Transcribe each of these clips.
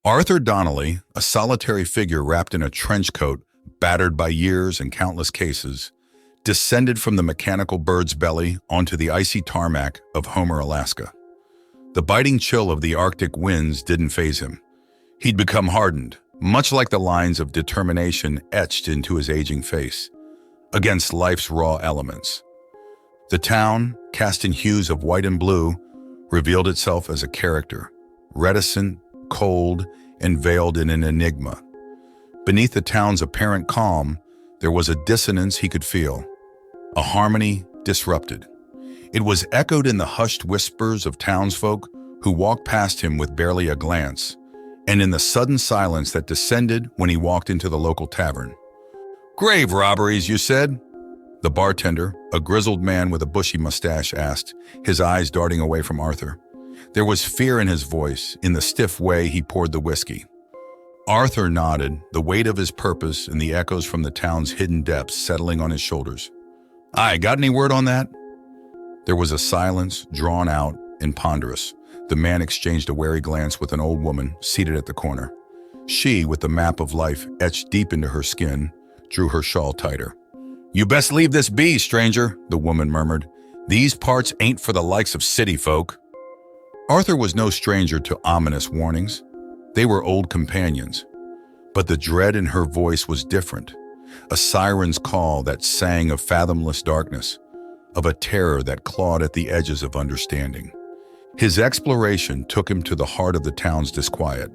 Arthur Donnelly, a solitary figure wrapped in a trench coat, battered by years and countless cases, descended from the mechanical bird's belly onto the icy tarmac of Homer, Alaska. The biting chill of the Arctic winds didn't faze him. He'd become hardened, much like the lines of determination etched into his aging face, against life's raw elements. The town, cast in hues of white and blue, revealed itself as a character, reticent, cold, and veiled in an enigma. Beneath the town's apparent calm, there was a dissonance he could feel, a harmony disrupted. It was echoed in the hushed whispers of townsfolk who walked past him with barely a glance, and in the sudden silence that descended when he walked into the local tavern. "Grave robberies, you said?" The bartender, a grizzled man with a bushy mustache, asked, his eyes darting away from Arthur. There was fear in his voice, in the stiff way he poured the whiskey. Arthur nodded, the weight of his purpose and the echoes from the town's hidden depths settling on his shoulders. "Aye, got any word on that?" There was a silence, drawn out and ponderous. The man exchanged a wary glance with an old woman seated at the corner. She, with the map of life etched deep into her skin, drew her shawl tighter. "You best leave this be, stranger," the woman murmured. "These parts ain't for the likes of city folk." Arthur was no stranger to ominous warnings. They were old companions. But the dread in her voice was different, a siren's call that sang of fathomless darkness, of a terror that clawed at the edges of understanding. His exploration took him to the heart of the town's disquiet,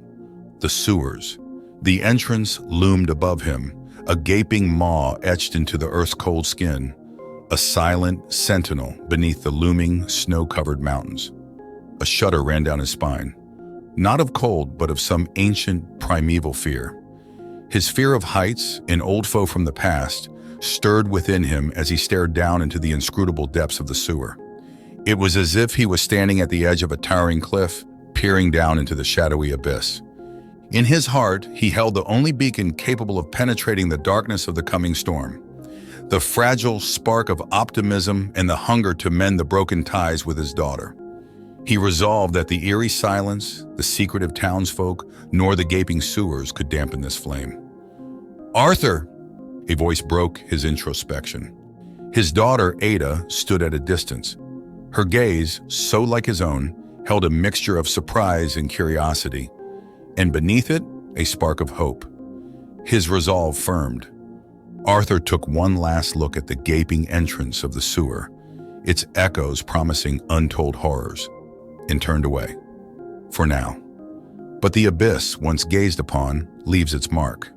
the sewers. The entrance loomed above him, a gaping maw etched into the earth's cold skin, a silent sentinel beneath the looming, snow-covered mountains. A shudder ran down his spine, not of cold, but of some ancient, primeval fear. His fear of heights, an old foe from the past, stirred within him as he stared down into the inscrutable depths of the sewer. It was as if he was standing at the edge of a towering cliff, peering down into the shadowy abyss. In his heart, he held the only beacon capable of penetrating the darkness of the coming storm, the fragile spark of optimism and the hunger to mend the broken ties with his daughter. He resolved that the eerie silence, the secretive townsfolk, nor the gaping sewers could dampen this flame. "Arthur!" A voice broke his introspection. His daughter, Ada, stood at a distance. Her gaze, so like his own, held a mixture of surprise and curiosity, and beneath it, a spark of hope. His resolve firmed. Arthur took one last look at the gaping entrance of the sewer, its echoes promising untold horrors, and turned away. For now. But the abyss, once gazed upon, leaves its mark,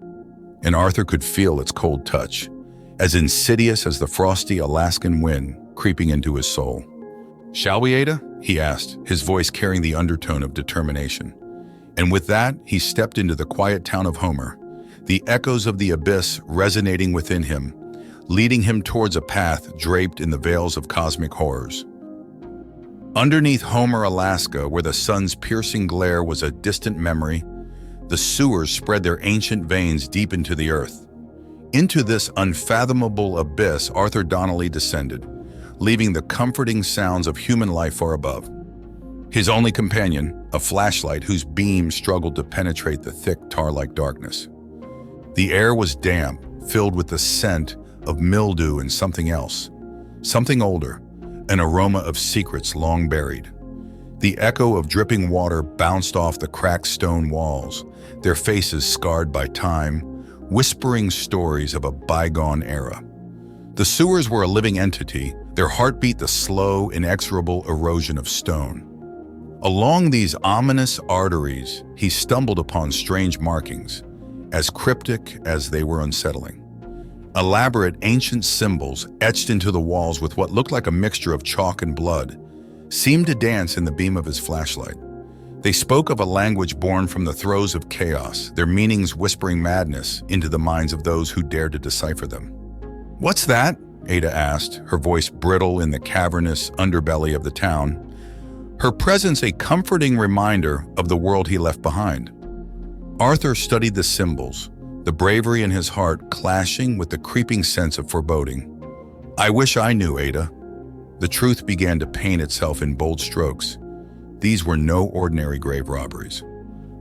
and Arthur could feel its cold touch, as insidious as the frosty Alaskan wind creeping into his soul. "Shall we, Ada?" he asked, his voice carrying the undertone of determination. And with that, he stepped into the quiet town of Homer, the echoes of the abyss resonating within him, leading him towards a path draped in the veils of cosmic horrors. Underneath Homer, Alaska, where the sun's piercing glare was a distant memory, the sewers spread their ancient veins deep into the earth. Into this unfathomable abyss, Arthur Donnelly descended, leaving the comforting sounds of human life far above. His only companion, a flashlight whose beam struggled to penetrate the thick tar-like darkness. The air was damp, filled with the scent of mildew and something else, something older, an aroma of secrets long buried. The echo of dripping water bounced off the cracked stone walls, their faces scarred by time, whispering stories of a bygone era. The sewers were a living entity, their heartbeat the slow, inexorable erosion of stone. Along these ominous arteries, he stumbled upon strange markings, as cryptic as they were unsettling. Elaborate ancient symbols etched into the walls with what looked like a mixture of chalk and blood seemed to dance in the beam of his flashlight. They spoke of a language born from the throes of chaos, their meanings whispering madness into the minds of those who dared to decipher them. "What's that?" Ada asked, her voice brittle in the cavernous underbelly of the town, her presence a comforting reminder of the world he left behind. Arthur studied the symbols, the bravery in his heart clashing with the creeping sense of foreboding. "I wish I knew, Ada." The truth began to paint itself in bold strokes. These were no ordinary grave robberies.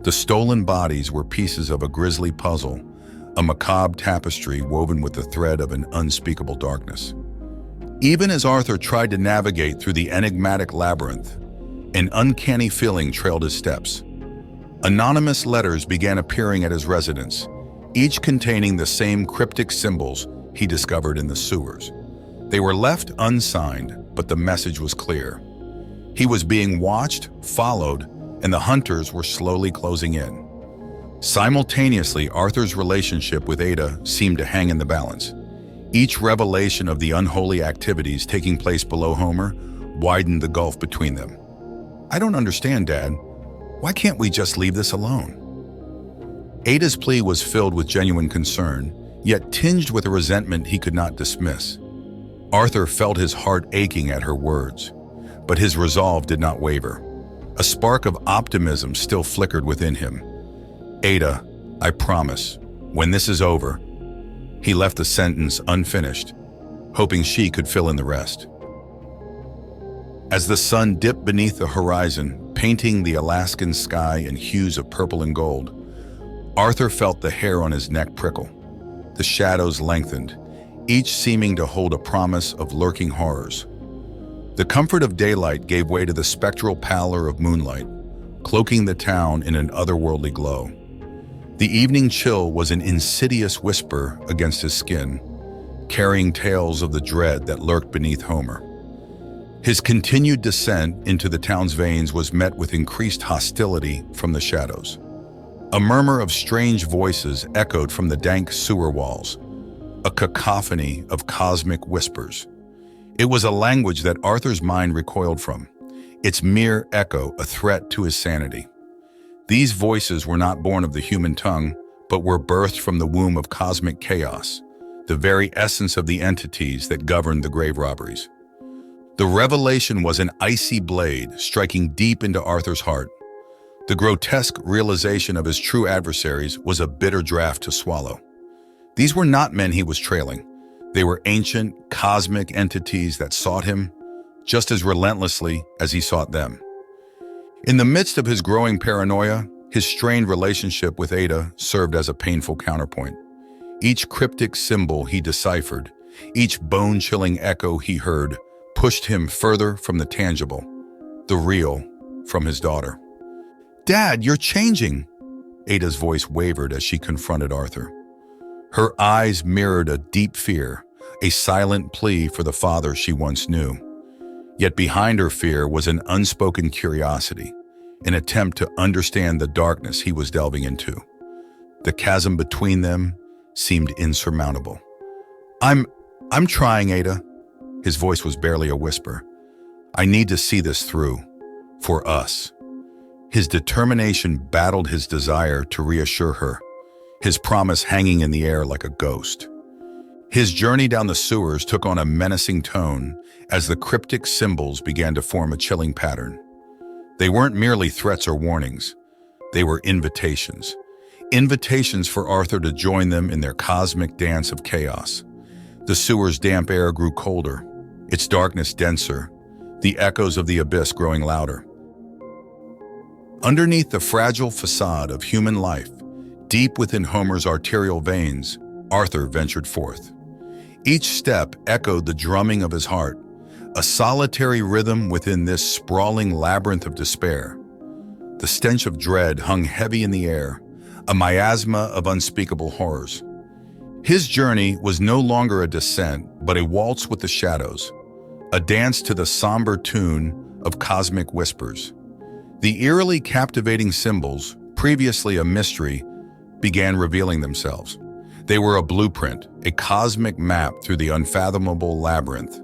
The stolen bodies were pieces of a grisly puzzle, a macabre tapestry woven with the thread of an unspeakable darkness. Even as Arthur tried to navigate through the enigmatic labyrinth, an uncanny feeling trailed his steps. Anonymous letters began appearing at his residence, each containing the same cryptic symbols he discovered in the sewers. They were left unsigned, but the message was clear. He was being watched, followed, and the hunters were slowly closing in. Simultaneously, Arthur's relationship with Ada seemed to hang in the balance. Each revelation of the unholy activities taking place below Homer widened the gulf between them. "I don't understand, Dad. Why can't we just leave this alone?" Ada's plea was filled with genuine concern, yet tinged with a resentment he could not dismiss. Arthur felt his heart aching at her words, but his resolve did not waver. A spark of optimism still flickered within him. "Ada, I promise, when this is over." He left the sentence unfinished, hoping she could fill in the rest. As the sun dipped beneath the horizon, painting the Alaskan sky in hues of purple and gold, Arthur felt the hair on his neck prickle. The shadows lengthened, each seeming to hold a promise of lurking horrors. The comfort of daylight gave way to the spectral pallor of moonlight, cloaking the town in an otherworldly glow. The evening chill was an insidious whisper against his skin, carrying tales of the dread that lurked beneath Homer. His continued descent into the town's veins was met with increased hostility from the shadows. A murmur of strange voices echoed from the dank sewer walls, a cacophony of cosmic whispers. It was a language that Arthur's mind recoiled from, its mere echo a threat to his sanity. These voices were not born of the human tongue, but were birthed from the womb of cosmic chaos, the very essence of the entities that governed the grave robberies. The revelation was an icy blade striking deep into Arthur's heart. The grotesque realization of his true adversaries was a bitter draught to swallow. These were not men he was trailing. They were ancient, cosmic entities that sought him just as relentlessly as he sought them. In the midst of his growing paranoia, his strained relationship with Ada served as a painful counterpoint. Each cryptic symbol he deciphered, each bone-chilling echo he heard, pushed him further from the tangible, the real, from his daughter. "Dad, you're changing!" Ada's voice wavered as she confronted Arthur. Her eyes mirrored a deep fear, a silent plea for the father she once knew. Yet behind her fear was an unspoken curiosity, an attempt to understand the darkness he was delving into. The chasm between them seemed insurmountable. I'm trying, Ada." His voice was barely a whisper. "I need to see this through, for us." His determination battled his desire to reassure her, his promise hanging in the air like a ghost. His journey down the sewers took on a menacing tone as the cryptic symbols began to form a chilling pattern. They weren't merely threats or warnings. They were invitations. Invitations for Arthur to join them in their cosmic dance of chaos. The sewer's damp air grew colder, its darkness denser, the echoes of the abyss growing louder. Underneath the fragile facade of human life, deep within Homer's arterial veins, Arthur ventured forth. Each step echoed the drumming of his heart, a solitary rhythm within this sprawling labyrinth of despair. The stench of dread hung heavy in the air, a miasma of unspeakable horrors. His journey was no longer a descent, but a waltz with the shadows, a dance to the somber tune of cosmic whispers. The eerily captivating symbols, previously a mystery, began revealing themselves. They were a blueprint, a cosmic map through the unfathomable labyrinth,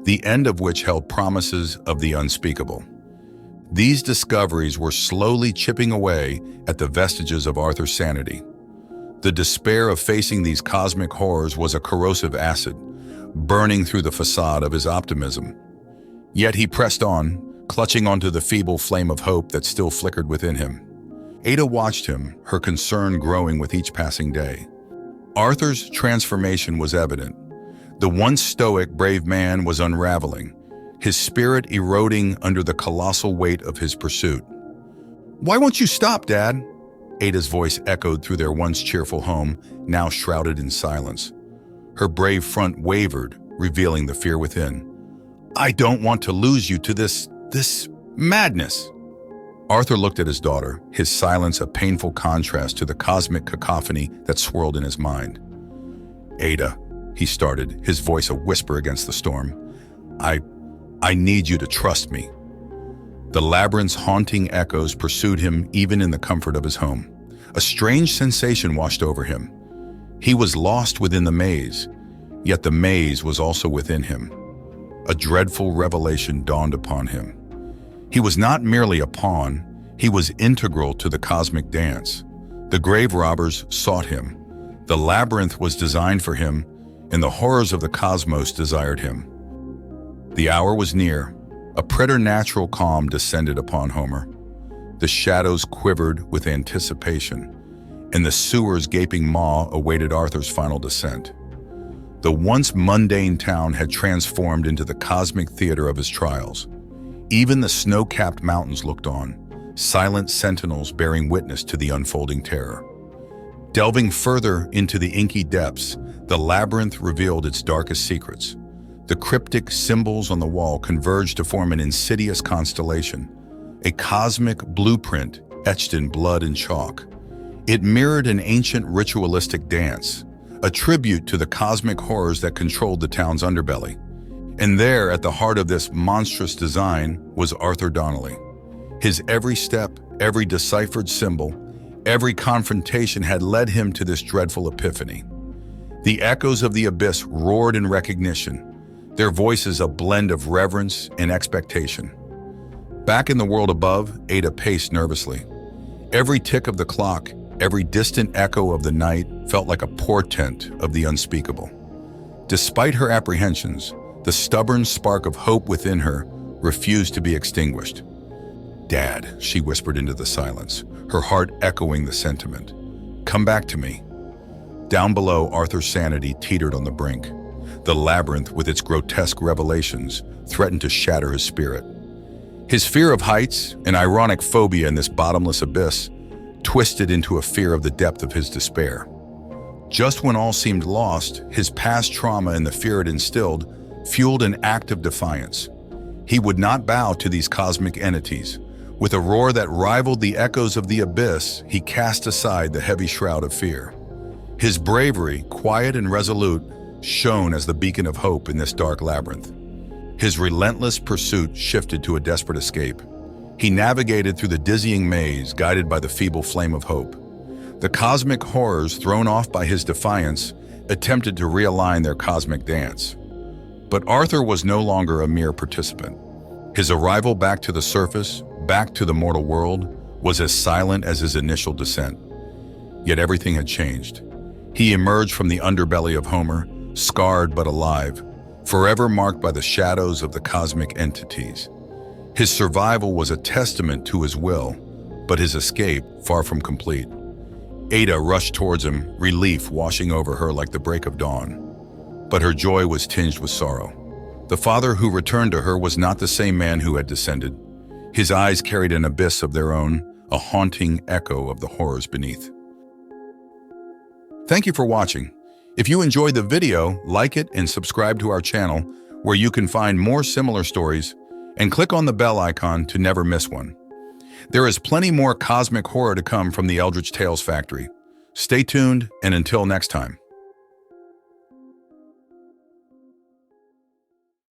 the end of which held promises of the unspeakable. These discoveries were slowly chipping away at the vestiges of Arthur's sanity. The despair of facing these cosmic horrors was a corrosive acid, burning through the facade of his optimism. Yet he pressed on, clutching onto the feeble flame of hope that still flickered within him. Ada watched him, her concern growing with each passing day. Arthur's transformation was evident. The once stoic, brave man was unraveling, his spirit eroding under the colossal weight of his pursuit. "Why won't you stop, Dad?" Ada's voice echoed through their once cheerful home, now shrouded in silence. Her brave front wavered, revealing the fear within. "I don't want to lose you to this madness." Arthur looked at his daughter, his silence a painful contrast to the cosmic cacophony that swirled in his mind. "Ada," he started, his voice a whisper against the storm. I need you to trust me." The labyrinth's haunting echoes pursued him even in the comfort of his home. A strange sensation washed over him. He was lost within the maze, yet the maze was also within him. A dreadful revelation dawned upon him. He was not merely a pawn, he was integral to the cosmic dance. The grave robbers sought him. The labyrinth was designed for him, and the horrors of the cosmos desired him. The hour was near. A preternatural calm descended upon Homer. The shadows quivered with anticipation, and the sewer's gaping maw awaited Arthur's final descent. The once mundane town had transformed into the cosmic theater of his trials. Even the snow-capped mountains looked on, silent sentinels bearing witness to the unfolding terror. Delving further into the inky depths, the labyrinth revealed its darkest secrets. The cryptic symbols on the wall converged to form an insidious constellation, a cosmic blueprint etched in blood and chalk. It mirrored an ancient ritualistic dance, a tribute to the cosmic horrors that controlled the town's underbelly. And there, at the heart of this monstrous design, was Arthur Donnelly. His every step, every deciphered symbol, every confrontation had led him to this dreadful epiphany. The echoes of the abyss roared in recognition, their voices a blend of reverence and expectation. Back in the world above, Ada paced nervously. Every tick of the clock, every distant echo of the night felt like a portent of the unspeakable. Despite her apprehensions, the stubborn spark of hope within her refused to be extinguished. "Dad," she whispered into the silence, her heart echoing the sentiment. "Come back to me." Down below, Arthur's sanity teetered on the brink. The labyrinth, with its grotesque revelations, threatened to shatter his spirit. His fear of heights, an ironic phobia in this bottomless abyss, twisted into a fear of the depth of his despair. Just when all seemed lost, his past trauma and the fear it instilled fueled an act of defiance. He would not bow to these cosmic entities. With a roar that rivaled the echoes of the abyss, he cast aside the heavy shroud of fear. His bravery, quiet and resolute, shone as the beacon of hope in this dark labyrinth. His relentless pursuit shifted to a desperate escape. He navigated through the dizzying maze, guided by the feeble flame of hope. The cosmic horrors, thrown off by his defiance, attempted to realign their cosmic dance. But Arthur was no longer a mere participant. His arrival back to the surface, back to the mortal world, was as silent as his initial descent. Yet everything had changed. He emerged from the underbelly of Homer, scarred but alive, forever marked by the shadows of the cosmic entities. His survival was a testament to his will, but his escape far from complete. Ada rushed towards him, relief washing over her like the break of dawn. But her joy was tinged with sorrow. The father who returned to her was not the same man who had descended. His eyes carried an abyss of their own, a haunting echo of the horrors beneath. Thank you for watching. If you enjoyed the video, like it and subscribe to our channel, where you can find more similar stories, and click on the bell icon to never miss one. There is plenty more cosmic horror to come from the Eldritch Tales Factory. Stay tuned, and until next time.